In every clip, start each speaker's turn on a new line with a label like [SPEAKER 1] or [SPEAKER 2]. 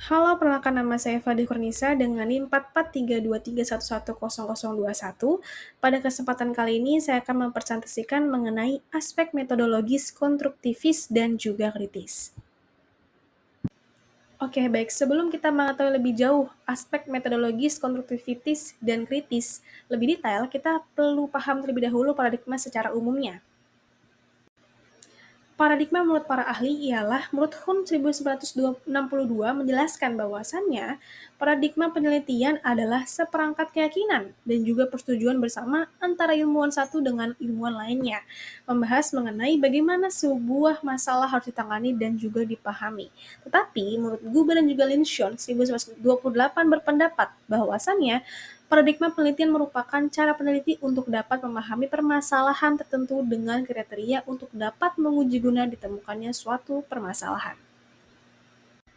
[SPEAKER 1] Halo, perkenalkan nama saya Fadil Kurnisa dengan NIM 443231110021. Pada kesempatan kali ini saya akan mempresentasikan mengenai aspek metodologis konstruktivis dan juga kritis. Oke, baik. Sebelum kita mengetahui lebih jauh aspek metodologis, konstruktivitis, dan kritis lebih detail, kita perlu paham terlebih dahulu paradigma secara umumnya. Paradigma menurut para ahli ialah, menurut Hume 1962 menjelaskan bahwasannya paradigma penelitian adalah seperangkat keyakinan dan juga persetujuan bersama antara ilmuwan satu dengan ilmuwan lainnya, membahas mengenai bagaimana sebuah masalah harus ditangani dan juga dipahami. Tetapi menurut Guber dan juga Linshon 1928 berpendapat bahwasannya paradigma penelitian merupakan cara peneliti untuk dapat memahami permasalahan tertentu dengan kriteria untuk dapat menguji guna ditemukannya suatu permasalahan.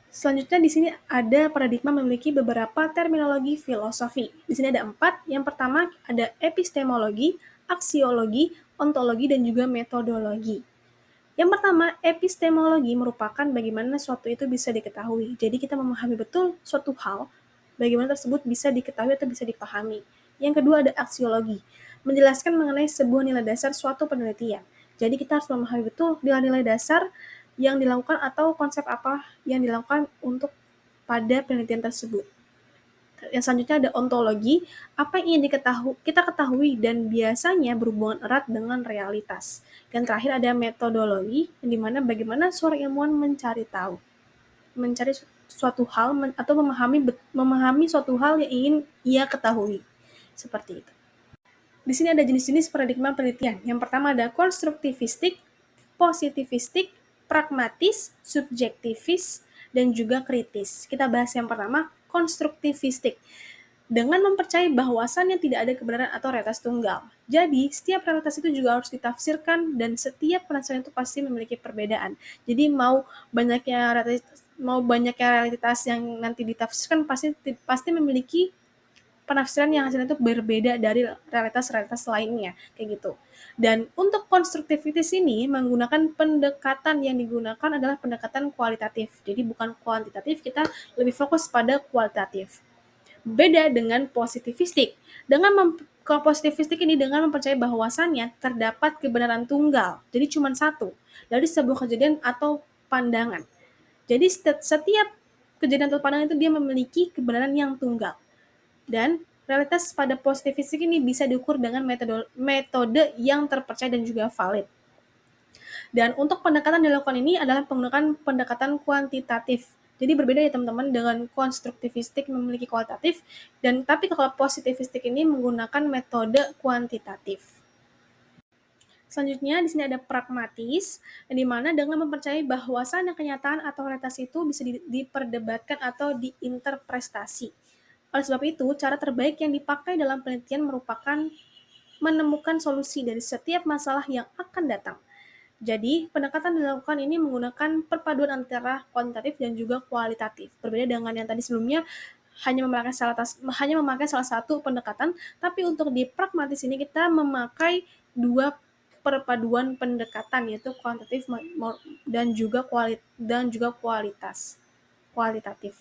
[SPEAKER 1] Selanjutnya di sini ada paradigma memiliki beberapa terminologi filosofi. Di sini ada 4. Yang pertama ada epistemologi, aksiologi, ontologi, dan juga metodologi. Yang pertama, epistemologi merupakan bagaimana suatu itu bisa diketahui. Jadi kita memahami betul suatu hal, bagaimana tersebut bisa diketahui atau bisa dipahami. Yang kedua ada aksiologi, menjelaskan mengenai sebuah nilai dasar suatu penelitian. Jadi kita harus memahami betul nilai-nilai dasar yang dilakukan atau konsep apa yang dilakukan untuk pada penelitian tersebut. Yang selanjutnya ada ontologi, apa yang ingin kita ketahui dan biasanya berhubungan erat dengan realitas. Dan terakhir ada metodologi, yang dimana bagaimana seorang ilmuwan mencari tahu, mencari suatu hal atau memahami suatu hal yang ingin ia ketahui. Seperti itu. Di sini ada jenis-jenis paradigma penelitian. Yang pertama ada konstruktivistik, positivistik, pragmatis, subjektivis, dan juga kritis. Kita bahas yang pertama, konstruktivistik. Dengan mempercayai bahwasannya tidak ada kebenaran atau realitas tunggal. Jadi, setiap realitas itu juga harus ditafsirkan dan setiap penafsiran itu pasti memiliki perbedaan. Jadi, mau banyaknya realitas yang nanti ditafsirkan pasti memiliki penafsiran yang hasilnya itu berbeda dari realitas-realitas lainnya, kayak gitu. Dan untuk konstruktivitas ini menggunakan pendekatan yang digunakan adalah pendekatan kualitatif. Jadi bukan kuantitatif, kita lebih fokus pada kualitatif. Beda dengan positivistik. Kalau positivistik ini dengan mempercayai bahwasannya terdapat kebenaran tunggal, jadi cuma satu dari sebuah kejadian atau pandangan. Jadi setiap kejadian atau pandangan itu dia memiliki kebenaran yang tunggal. Dan realitas pada positivistik ini bisa diukur dengan metode yang terpercaya dan juga valid. Dan untuk pendekatan yang dilakukan ini adalah penggunaan pendekatan kuantitatif. Jadi berbeda ya teman-teman dengan konstruktivistik memiliki kualitatif, dan tapi kalau positivistik ini menggunakan metode kuantitatif. Selanjutnya di sini ada pragmatis, di mana dengan mempercayai bahwasannya kenyataan atau realitas itu bisa diperdebatkan atau diinterpretasi. Oleh sebab itu, cara terbaik yang dipakai dalam penelitian merupakan menemukan solusi dari setiap masalah yang akan datang. Jadi, pendekatan dilakukan ini menggunakan perpaduan antara kuantitatif dan juga kualitatif. Berbeda dengan yang tadi sebelumnya, hanya memakai salah satu pendekatan, tapi untuk di pragmatis ini kita memakai dua perpaduan pendekatan, yaitu kuantitatif dan juga kualitatif.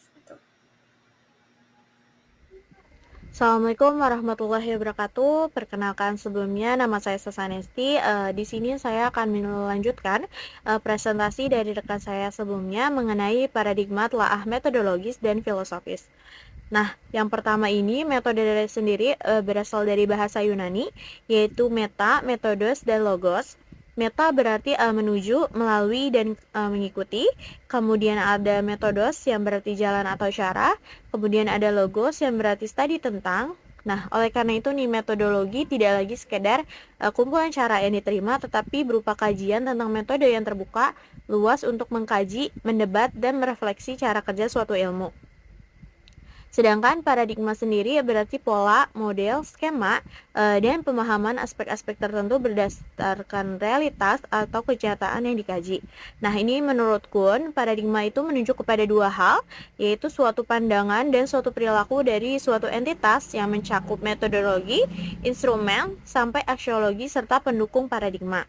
[SPEAKER 2] Assalamualaikum warahmatullahi wabarakatuh. Perkenalkan sebelumnya nama saya Sasanesti. Di sini saya akan melanjutkan presentasi dari rekan saya sebelumnya mengenai paradigma telaah metodologis dan filosofis. Nah, yang pertama ini metode sendiri berasal dari bahasa Yunani, yaitu meta, metodos, dan logos. Meta berarti menuju, melalui, dan mengikuti. Kemudian ada metodos yang berarti jalan atau cara. Kemudian ada logos yang berarti studi tentang. Nah, oleh karena itu nih metodologi tidak lagi sekedar kumpulan cara yang diterima, tetapi berupa kajian tentang metode yang terbuka, luas untuk mengkaji, mendebat, dan merefleksi cara kerja suatu ilmu. Sedangkan paradigma sendiri berarti pola, model, skema, dan pemahaman aspek-aspek tertentu berdasarkan realitas atau kenyataan yang dikaji. Nah, ini menurut Kuhn, paradigma itu menunjuk kepada dua hal, yaitu suatu pandangan dan suatu perilaku dari suatu entitas yang mencakup metodologi, instrumen, sampai aksiologi serta pendukung paradigma.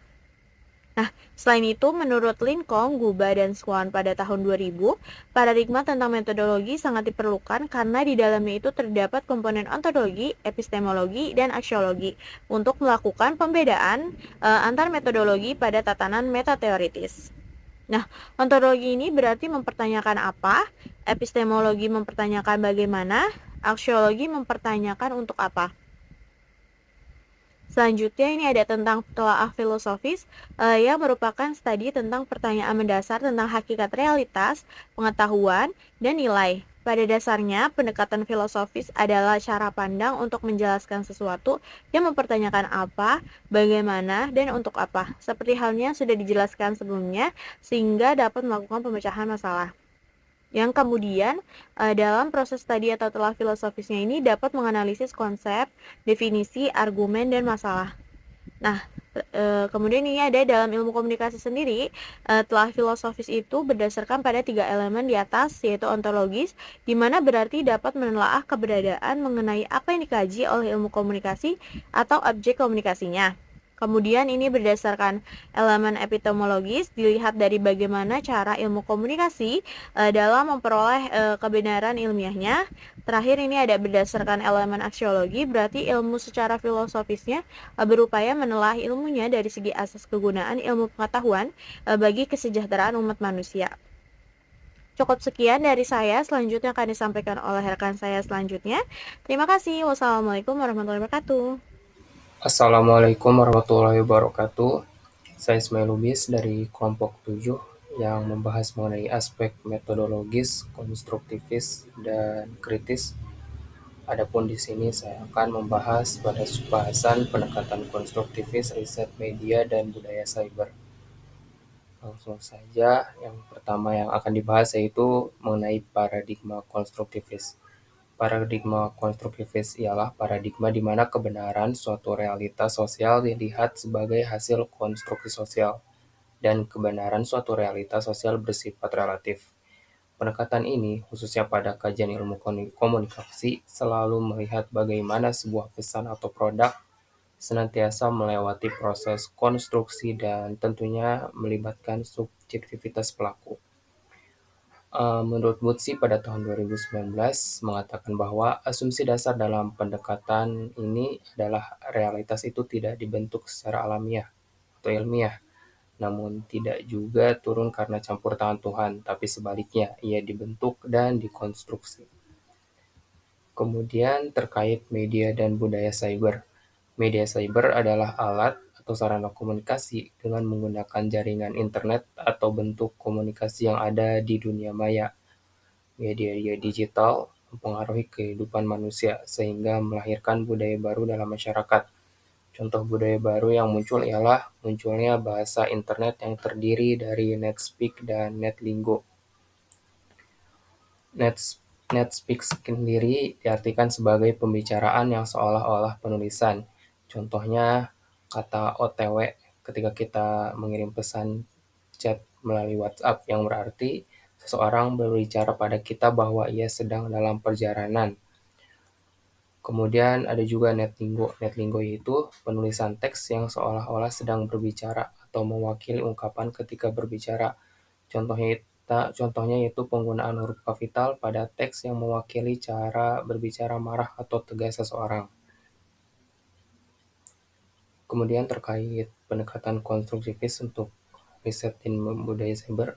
[SPEAKER 2] Nah, selain itu, menurut Lincoln, Guba, dan Swan pada tahun 2000, paradigma tentang metodologi sangat diperlukan karena di dalamnya itu terdapat komponen ontologi, epistemologi, dan aksiologi untuk melakukan pembedaan antar metodologi pada tatanan metateoritis. Nah, ontologi ini berarti mempertanyakan apa, epistemologi mempertanyakan bagaimana, aksiologi mempertanyakan untuk apa. Selanjutnya ini ada tentang telaah filosofis yang merupakan studi tentang pertanyaan mendasar tentang hakikat realitas, pengetahuan, dan nilai. Pada dasarnya, pendekatan filosofis adalah cara pandang untuk menjelaskan sesuatu yang mempertanyakan apa, bagaimana, dan untuk apa. Seperti halnya sudah dijelaskan sebelumnya, sehingga dapat melakukan pemecahan masalah. Yang kemudian, dalam proses studi atau telah filosofisnya ini dapat menganalisis konsep, definisi, argumen, dan masalah. Nah, kemudian ini ada dalam ilmu komunikasi sendiri, telah filosofis itu berdasarkan pada 3 elemen di atas, yaitu ontologis, di mana berarti dapat menelaah keberadaan mengenai apa yang dikaji oleh ilmu komunikasi atau objek komunikasinya. Kemudian ini berdasarkan elemen epistemologis, dilihat dari bagaimana cara ilmu komunikasi dalam memperoleh kebenaran ilmiahnya. Terakhir ini ada berdasarkan elemen aksiologi, berarti ilmu secara filosofisnya berupaya menelaah ilmunya dari segi asas kegunaan ilmu pengetahuan bagi kesejahteraan umat manusia. Cukup sekian dari saya, selanjutnya akan disampaikan oleh rekan saya selanjutnya. Terima kasih. Wassalamualaikum warahmatullahi wabarakatuh.
[SPEAKER 3] Assalamualaikum warahmatullahi wabarakatuh. Saya Ismail Lubis dari kelompok 7 yang membahas mengenai aspek metodologis, konstruktivis, dan kritis. Adapun di sini saya akan membahas pada subbahasan pendekatan konstruktivis, riset media, dan budaya cyber. Langsung saja, yang pertama yang akan dibahas yaitu mengenai paradigma konstruktivis. Paradigma konstruktivis ialah paradigma di mana kebenaran suatu realitas sosial dilihat sebagai hasil konstruksi sosial, dan kebenaran suatu realitas sosial bersifat relatif. Pendekatan ini, khususnya pada kajian ilmu komunikasi, selalu melihat bagaimana sebuah pesan atau produk senantiasa melewati proses konstruksi dan tentunya melibatkan subjektivitas pelaku. Menurut Butsi pada tahun 2019 mengatakan bahwa asumsi dasar dalam pendekatan ini adalah realitas itu tidak dibentuk secara alamiah atau ilmiah, namun tidak juga turun karena campur tangan Tuhan, tapi sebaliknya, ia dibentuk dan dikonstruksi. Kemudian terkait media dan budaya cyber. Media cyber adalah alat atau sarana komunikasi dengan menggunakan jaringan internet atau bentuk komunikasi yang ada di dunia maya. Media digital mempengaruhi kehidupan manusia sehingga melahirkan budaya baru dalam masyarakat. Contoh budaya baru yang muncul ialah munculnya bahasa internet yang terdiri dari NetSpeak dan NetLingo. NetSpeak sendiri diartikan sebagai pembicaraan yang seolah-olah penulisan. Contohnya kata OTW ketika kita mengirim pesan chat melalui WhatsApp yang berarti seseorang berbicara pada kita bahwa ia sedang dalam perjalanan. Kemudian ada juga NetLingo. NetLingo yaitu penulisan teks yang seolah-olah sedang berbicara atau mewakili ungkapan ketika berbicara. Contohnya yaitu penggunaan huruf kapital pada teks yang mewakili cara berbicara marah atau tegas seseorang. Kemudian terkait pendekatan konstruktivis untuk riset dan budaya cyber,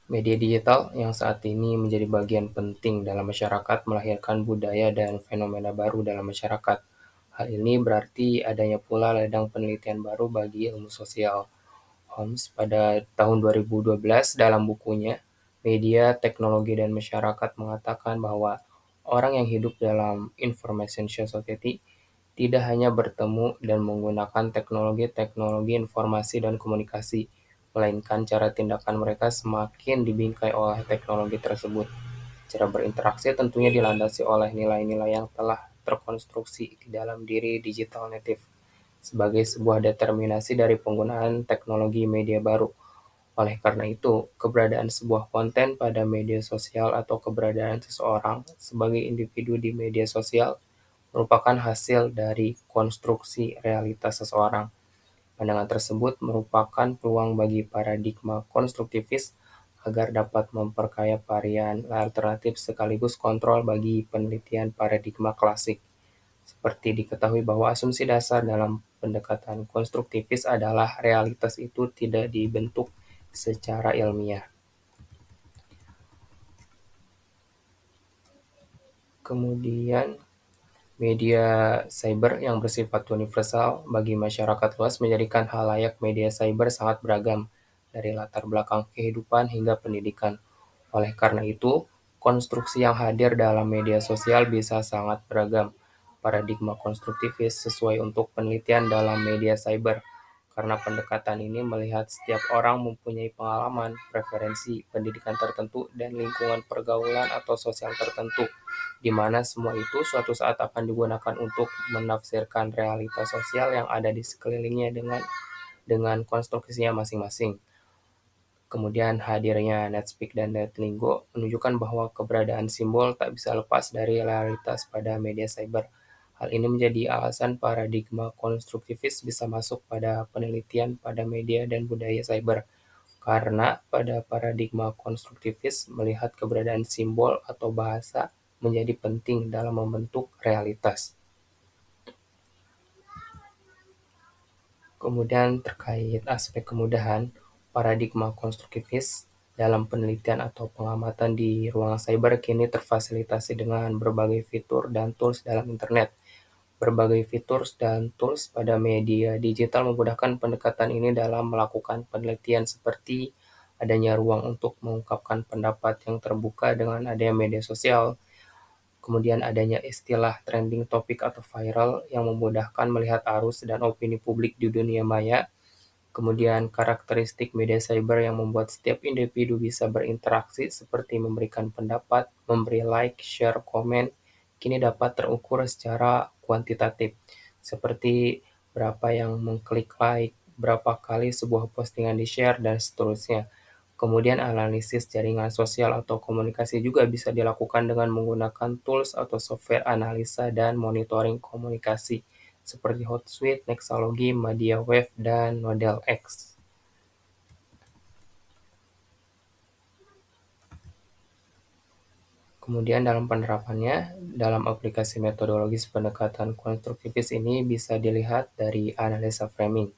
[SPEAKER 3] media digital yang saat ini menjadi bagian penting dalam masyarakat melahirkan budaya dan fenomena baru dalam masyarakat. Hal ini berarti adanya pula ladang penelitian baru bagi ilmu sosial. Holmes pada tahun 2012 dalam bukunya Media, Teknologi, dan Masyarakat mengatakan bahwa orang yang hidup dalam information society tidak hanya bertemu dan menggunakan teknologi-teknologi informasi dan komunikasi, melainkan cara tindakan mereka semakin dibingkai oleh teknologi tersebut. Cara berinteraksi tentunya dilandasi oleh nilai-nilai yang telah terkonstruksi di dalam diri digital native sebagai sebuah determinasi dari penggunaan teknologi media baru. Oleh karena itu, keberadaan sebuah konten pada media sosial atau keberadaan seseorang sebagai individu di media sosial merupakan hasil dari konstruksi realitas seseorang. Pandangan tersebut merupakan peluang bagi paradigma konstruktivis agar dapat memperkaya varian alternatif sekaligus kontrol bagi penelitian paradigma klasik. Seperti diketahui bahwa asumsi dasar dalam pendekatan konstruktivis adalah realitas itu tidak dibentuk secara ilmiah. Kemudian, media cyber yang bersifat universal bagi masyarakat luas menjadikan halayak media cyber sangat beragam, dari latar belakang kehidupan hingga pendidikan. Oleh karena itu, konstruksi yang hadir dalam media sosial bisa sangat beragam. Paradigma konstruktivis sesuai untuk penelitian dalam media cyber, karena pendekatan ini melihat setiap orang mempunyai pengalaman, preferensi, pendidikan tertentu, dan lingkungan pergaulan atau sosial tertentu, di mana semua itu suatu saat akan digunakan untuk menafsirkan realitas sosial yang ada di sekelilingnya dengan konstruksinya masing-masing. Kemudian hadirnya Netspeak dan Netlingo menunjukkan bahwa keberadaan simbol tak bisa lepas dari realitas pada media cyber. Hal ini menjadi alasan paradigma konstruktivis bisa masuk pada penelitian pada media dan budaya cyber. Karena pada paradigma konstruktivis melihat keberadaan simbol atau bahasa menjadi penting dalam membentuk realitas. Kemudian terkait aspek kemudahan, paradigma konstruktivis dalam penelitian atau pengamatan di ruang cyber kini terfasilitasi dengan berbagai fitur dan tools dalam internet. Berbagai fitur dan tools pada media digital memudahkan pendekatan ini dalam melakukan penelitian, seperti adanya ruang untuk mengungkapkan pendapat yang terbuka dengan adanya media sosial. Kemudian adanya istilah trending topik atau viral yang memudahkan melihat arus dan opini publik di dunia maya. Kemudian karakteristik media cyber yang membuat setiap individu bisa berinteraksi, seperti memberikan pendapat, memberi like, share, komen, kini dapat terukur secara kuantitatif, seperti berapa yang mengklik like, berapa kali sebuah postingan di-share, dan seterusnya. Kemudian analisis jaringan sosial atau komunikasi juga bisa dilakukan dengan menggunakan tools atau software analisa dan monitoring komunikasi, seperti Hootsuite, Nexalogy, MediaWave, dan Model X. Kemudian dalam penerapannya, dalam aplikasi metodologis pendekatan konstruktivis ini bisa dilihat dari analisa framing.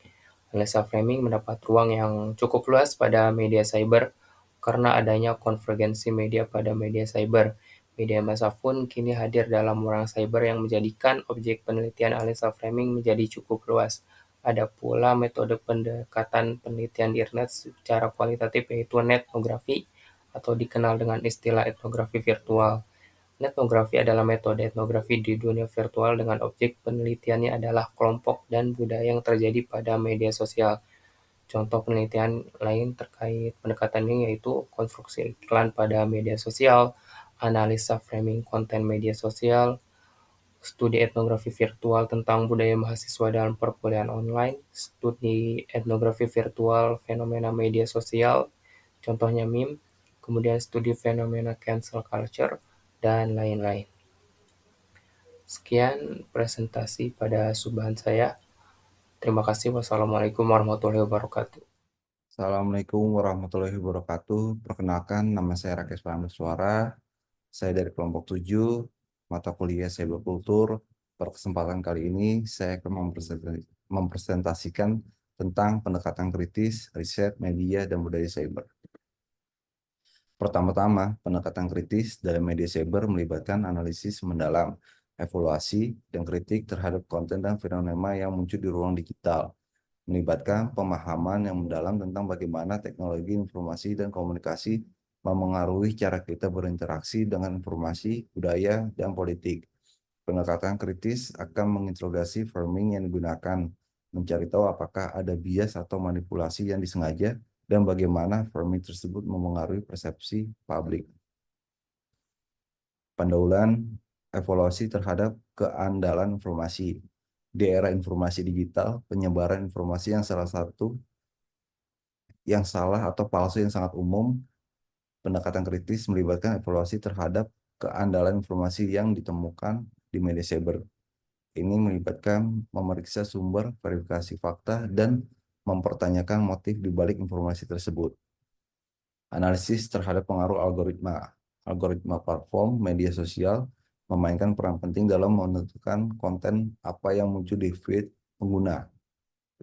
[SPEAKER 3] Analisa framing mendapat ruang yang cukup luas pada media cyber karena adanya konvergensi media pada media cyber. Media massa pun kini hadir dalam ruang cyber yang menjadikan objek penelitian analisa framing menjadi cukup luas. Ada pula metode pendekatan penelitian di internet secara kualitatif, yaitu etnografi atau dikenal dengan istilah etnografi virtual. Etnografi adalah metode etnografi di dunia virtual dengan objek penelitiannya adalah kelompok dan budaya yang terjadi pada media sosial. Contoh penelitian lain terkait pendekatan ini yaitu konstruksi iklan pada media sosial, analisa framing konten media sosial, studi etnografi virtual tentang budaya mahasiswa dalam perkuliahan online, studi etnografi virtual fenomena media sosial, contohnya meme, kemudian studi fenomena cancel culture, dan lain-lain. Sekian presentasi pada subahan saya. Terima kasih. Wassalamualaikum warahmatullahi wabarakatuh.
[SPEAKER 4] Assalamualaikum warahmatullahi wabarakatuh. Perkenalkan, nama saya Rakes Prameswara. Saya dari kelompok 7, mata kuliah Cyberkultur. Pada kesempatan kali ini, saya akan mempresentasikan tentang pendekatan kritis, riset, media, dan budaya cyber. Pertama-tama, pendekatan kritis dalam media cyber melibatkan analisis mendalam, evaluasi, dan kritik terhadap konten dan fenomena yang muncul di ruang digital, melibatkan pemahaman yang mendalam tentang bagaimana teknologi informasi dan komunikasi memengaruhi cara kita berinteraksi dengan informasi, budaya, dan politik. Pendekatan kritis akan menginterogasi framing yang digunakan, mencari tahu apakah ada bias atau manipulasi yang disengaja, dan bagaimana framing tersebut memengaruhi persepsi publik. Pendahuluan evaluasi terhadap keandalan informasi. Di era informasi digital, penyebaran informasi yang salah atau palsu yang sangat umum, pendekatan kritis melibatkan evaluasi terhadap keandalan informasi yang ditemukan di media cyber. Ini melibatkan memeriksa sumber, verifikasi fakta, dan mempertanyakan motif di balik informasi tersebut. Analisis terhadap pengaruh algoritma. Algoritma platform media sosial memainkan peran penting dalam menentukan konten apa yang muncul di feed pengguna.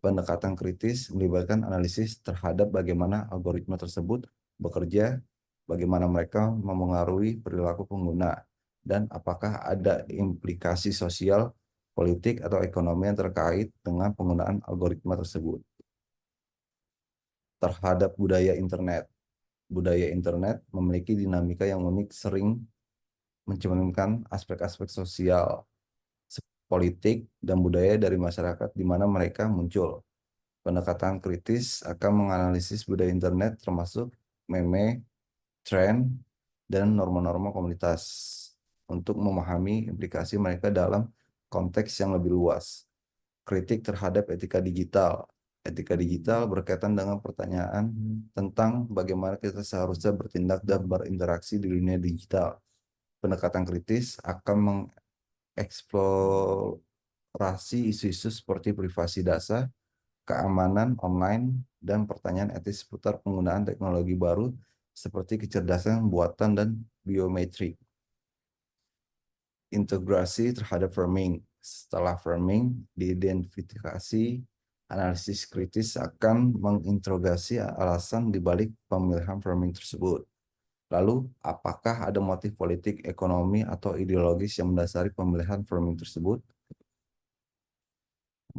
[SPEAKER 4] Pendekatan kritis melibatkan analisis terhadap bagaimana algoritma tersebut bekerja, bagaimana mereka memengaruhi perilaku pengguna, dan apakah ada implikasi sosial, politik, atau ekonomi yang terkait dengan penggunaan algoritma tersebut. Terhadap budaya internet. Budaya internet memiliki dinamika yang unik, sering mencerminkan aspek-aspek sosial, politik, dan budaya dari masyarakat di mana mereka muncul. Pendekatan kritis akan menganalisis budaya internet termasuk meme, tren, dan norma-norma komunitas untuk memahami implikasi mereka dalam konteks yang lebih luas. Kritik terhadap etika digital. Etika digital berkaitan dengan pertanyaan tentang bagaimana kita seharusnya bertindak dan berinteraksi di dunia digital. Pendekatan kritis akan mengeksplorasi isu-isu seperti privasi data, keamanan online, dan pertanyaan etis seputar penggunaan teknologi baru seperti kecerdasan buatan dan biometrik. Integrasi terhadap framing. Setelah framing diidentifikasi, analisis kritis akan menginterogasi alasan dibalik pemilihan framing tersebut. Lalu, apakah ada motif politik, ekonomi, atau ideologis yang mendasari pemilihan framing tersebut?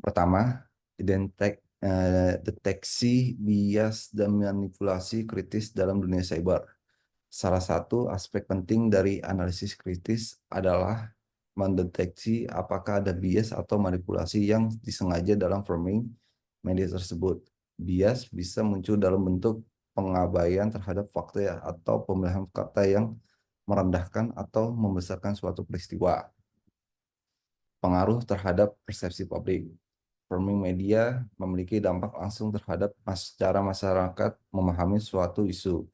[SPEAKER 4] Pertama, deteksi bias dan manipulasi kritis dalam dunia cyber. Salah satu aspek penting dari analisis kritis adalah mendeteksi apakah ada bias atau manipulasi yang disengaja dalam framing media tersebut. Bias bisa muncul dalam bentuk pengabaian terhadap fakta atau pemilihan kata yang merendahkan atau membesarkan suatu peristiwa. Pengaruh terhadap persepsi publik. Framing media memiliki dampak langsung terhadap cara masyarakat memahami suatu isu.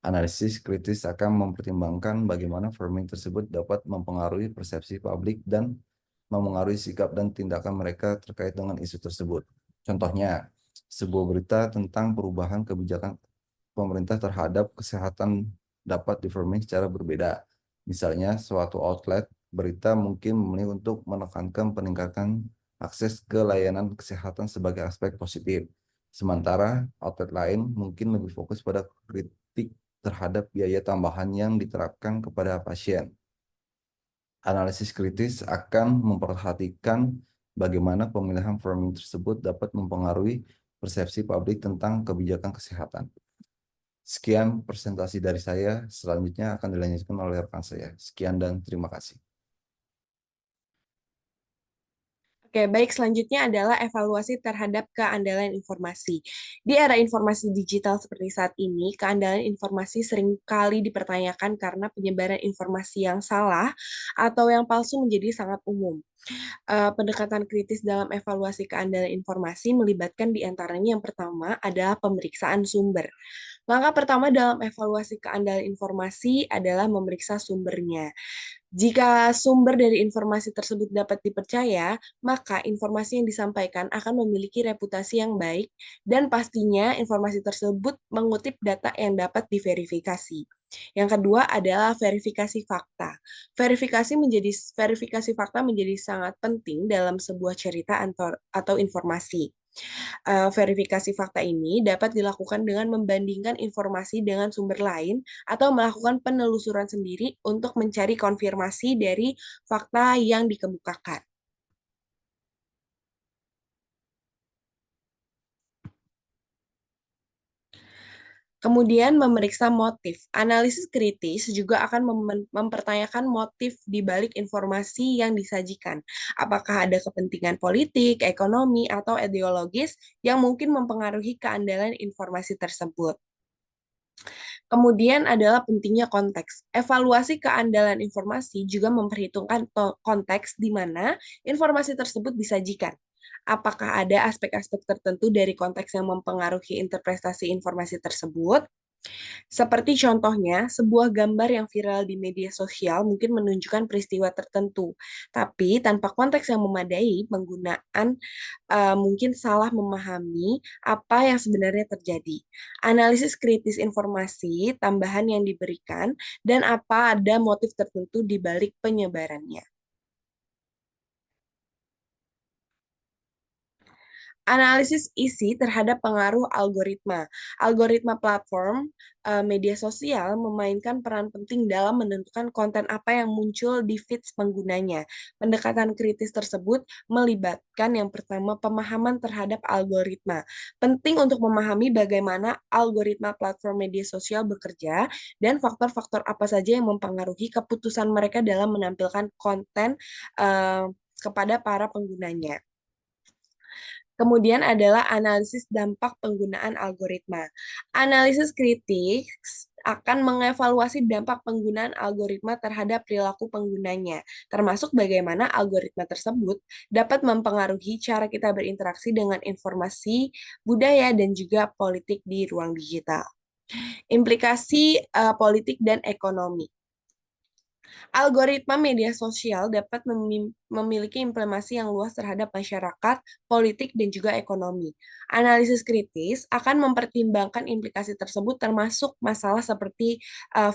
[SPEAKER 4] Analisis kritis akan mempertimbangkan bagaimana framing tersebut dapat mempengaruhi persepsi publik dan memengaruhi sikap dan tindakan mereka terkait dengan isu tersebut. Contohnya, sebuah berita tentang perubahan kebijakan pemerintah terhadap kesehatan dapat di-framing secara berbeda. Misalnya, suatu outlet berita mungkin memilih untuk menekankan peningkatan akses ke layanan kesehatan sebagai aspek positif. Sementara outlet lain mungkin lebih fokus pada kritik terhadap biaya tambahan yang diterapkan kepada pasien. Analisis kritis akan memperhatikan bagaimana pemilihan framing tersebut dapat mempengaruhi persepsi publik tentang kebijakan kesehatan. Sekian presentasi dari saya, selanjutnya akan dilanjutkan oleh rekan saya. Sekian dan terima kasih.
[SPEAKER 5] Oke, baik. Selanjutnya adalah evaluasi terhadap keandalan informasi. Di era informasi digital seperti saat ini, keandalan informasi seringkali dipertanyakan karena penyebaran informasi yang salah atau yang palsu menjadi sangat umum. Pendekatan kritis dalam evaluasi keandalan informasi melibatkan diantaranya yang pertama adalah pemeriksaan sumber. Langkah pertama dalam evaluasi keandalan informasi adalah memeriksa sumbernya. Jika sumber dari informasi tersebut dapat dipercaya, maka informasi yang disampaikan akan memiliki reputasi yang baik dan pastinya informasi tersebut mengutip data yang dapat diverifikasi. Yang kedua adalah verifikasi fakta. Verifikasi fakta menjadi sangat penting dalam sebuah cerita atau informasi. Verifikasi fakta ini dapat dilakukan dengan membandingkan informasi dengan sumber lain atau melakukan penelusuran sendiri untuk mencari konfirmasi dari fakta yang dikemukakan. Kemudian memeriksa motif. Analisis kritis juga akan mempertanyakan motif di balik informasi yang disajikan. Apakah ada kepentingan politik, ekonomi, atau ideologis yang mungkin mempengaruhi keandalan informasi tersebut. Kemudian adalah pentingnya konteks. Evaluasi keandalan informasi juga memperhitungkan konteks di mana informasi tersebut disajikan. Apakah ada aspek-aspek tertentu dari konteks yang mempengaruhi interpretasi informasi tersebut? Seperti contohnya, sebuah gambar yang viral di media sosial mungkin menunjukkan peristiwa tertentu, tapi tanpa konteks yang memadai, penggunaan mungkin salah memahami apa yang sebenarnya terjadi. Analisis kritis informasi, tambahan yang diberikan, dan apa ada motif tertentu di balik penyebarannya. Analisis isi terhadap pengaruh algoritma. Algoritma platform media sosial memainkan peran penting dalam menentukan konten apa yang muncul di feeds penggunanya. Pendekatan kritis tersebut melibatkan yang pertama pemahaman terhadap algoritma. Penting untuk memahami bagaimana algoritma platform media sosial bekerja dan faktor-faktor apa saja yang mempengaruhi keputusan mereka dalam menampilkan konten kepada para penggunanya. Kemudian adalah analisis dampak penggunaan algoritma. Analisis kritis akan mengevaluasi dampak penggunaan algoritma terhadap perilaku penggunanya, termasuk bagaimana algoritma tersebut dapat mempengaruhi cara kita berinteraksi dengan informasi, budaya, dan juga politik di ruang digital. Implikasi politik dan ekonomi. Algoritma media sosial dapat memiliki implementasi yang luas terhadap masyarakat, politik, dan juga ekonomi. Analisis kritis akan mempertimbangkan implikasi tersebut termasuk masalah seperti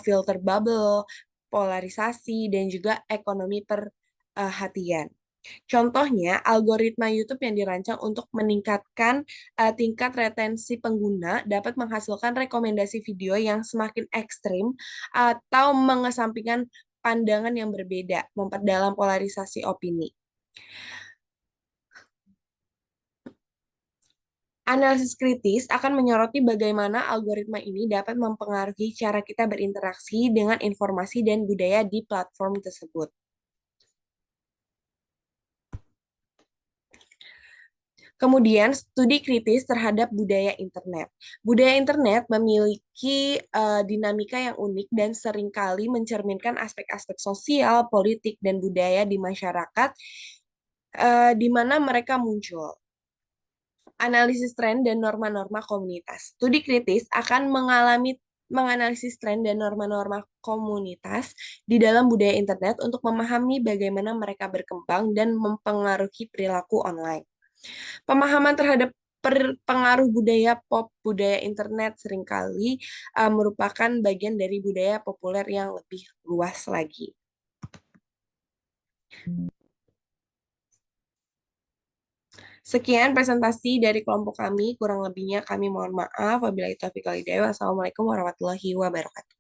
[SPEAKER 5] filter bubble, polarisasi, dan juga ekonomi perhatian. Contohnya, algoritma YouTube yang dirancang untuk meningkatkan tingkat retensi pengguna dapat menghasilkan rekomendasi video yang semakin ekstrim atau mengesampingkan pandangan yang berbeda, memperdalam polarisasi opini. Analisis kritis akan menyoroti bagaimana algoritma ini dapat mempengaruhi cara kita berinteraksi dengan informasi dan budaya di platform tersebut. Kemudian, studi kritis terhadap budaya internet. Budaya internet memiliki dinamika yang unik dan seringkali mencerminkan aspek-aspek sosial, politik, dan budaya di masyarakat di mana mereka muncul. Analisis tren dan norma-norma komunitas. Studi kritis akan menganalisis tren dan norma-norma komunitas di dalam budaya internet untuk memahami bagaimana mereka berkembang dan mempengaruhi perilaku online. Pemahaman terhadap pengaruh budaya pop, budaya internet seringkali merupakan bagian dari budaya populer yang lebih luas lagi. Sekian presentasi dari kelompok kami, kurang lebihnya kami mohon maaf. Wabillahi taufiq wal hidayah. Wassalamualaikum warahmatullahi wabarakatuh.